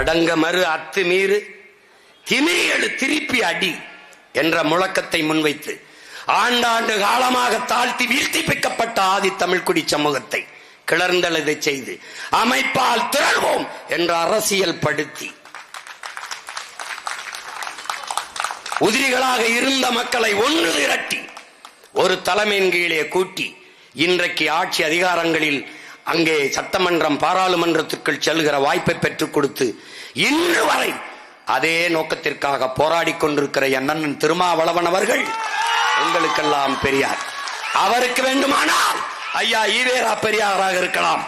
அடங்க மறு அத்துமீறு திமிரியெழு திருப்பி அடி என்ற முழக்கத்தை முன்வைத்து ஆண்டாண்டு காலமாக தாழ்த்தி வீழ்த்தி பிக்கப்பட்ட ஆதி தமிழ்குடி சமூகத்தை கிளர்ந்தெழுதை செய்து அமைப்பால் திரள்வோம் என்ற அரசியல் படுத்தி உதிரிகளாக இருந்த மக்களை ஒன்று திரட்டி ஒரு தலைமையின் கீழே கூட்டி இன்றைக்கு ஆட்சி அதிகாரங்களில் அங்கே சட்டமன்றம் பாராளுமன்றத்திற்குள் செல்கிற வாய்ப்பை பெற்றுக் கொடுத்து இன்று வரை அதே நோக்கத்திற்காக போராடி கொண்டிருக்கிற அண்ணன் திருமாவளவன் அவர்கள் உங்களுக்கெல்லாம் பெரியார். அவருக்கு வேண்டுமானால் ஐயா ஈவேரா பெரியாராக இருக்கலாம்.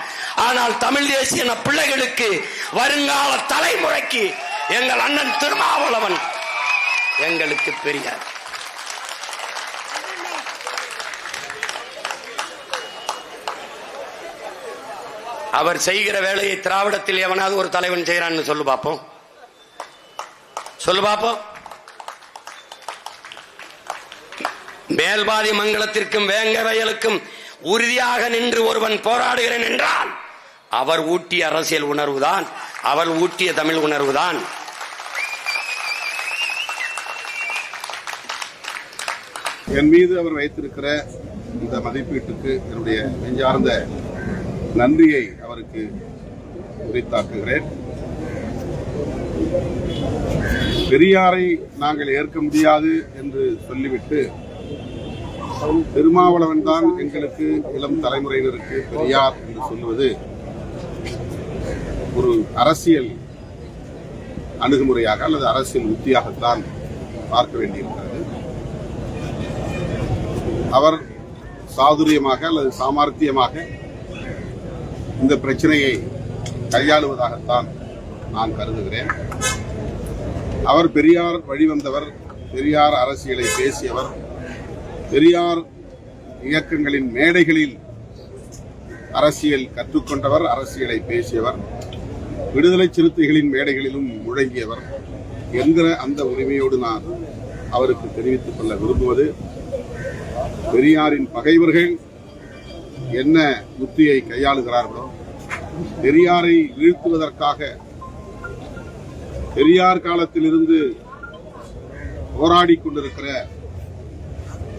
ஆனால் தமிழ் தேசிய பிள்ளைகளுக்கு வருங்கால தலைமுறைக்கு எங்கள் அண்ணன் திருமாவளவன் எங்களுக்கு பெரியார். அவர் செய்கிற வேலையை திராவிடத்தில் எவனாவது ஒரு தலைவன் செய்யறான்னு சொல்லு பாப்போம், சொல்லு பாப்போம். மேல்பாதி மங்கலத்திற்கும் வேங்க வயலுக்கும் உறுதியாக நின்று ஒருவன் போராடுகிறேன் என்றால் அவர் ஊட்டிய அரசியல் உணர்வுதான், அவர் ஊட்டிய தமிழ் உணர்வுதான். என் மீது அவர் வைத்திருக்கிற இந்த மதிப்பீட்டுக்கு என்னுடைய நெஞ்சார்ந்த நன்றியை அவருக்கு உரித்தாக்குகிறேன். பெரியாரை நாங்கள் ஏற்க முடியாது என்று சொல்லிவிட்டு திருமாவளவன் தான் எங்களுக்கு இளம் தலைமுறையினருக்கு பெரியார் என்று சொல்லுவது ஒரு அரசியல் அணுகுமுறையாக அல்லது அரசியல் உத்தியாகத்தான் பார்க்க வேண்டியிருக்கிறது. அவர் சாதுரியமாக அல்லது சாமர்த்தியமாக இந்த பிரச்சனையை கையாளுவதாகத்தான் நான் கருதுகிறேன். அவர் பெரியார் வழிவந்தவர், பெரியார் அரசியலை பேசியவர், பெரியார் இயக்கங்களின் மேடைகளில் அரசியல் கற்றுக்கொண்டவர், அரசியலை பேசியவர், விடுதலை சிறுத்தைகளின் மேடைகளிலும் முழங்கியவர் என்கிற அந்த உரிமையோடு நான் அவருக்கு தெரிவித்துக் கொள்ள விரும்புவது, பெரியாரின் பகைவர்கள் என்ன யுக்தியை கையாளுகிறார்களோ, பெரியாரை வீழ்த்துவதற்காக பெரியார் காலத்தில் இருந்து போராடி கொண்டிருக்கிற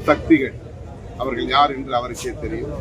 சக்திகள் அவர்கள் யார் என்று அவருக்கே தெரியும்.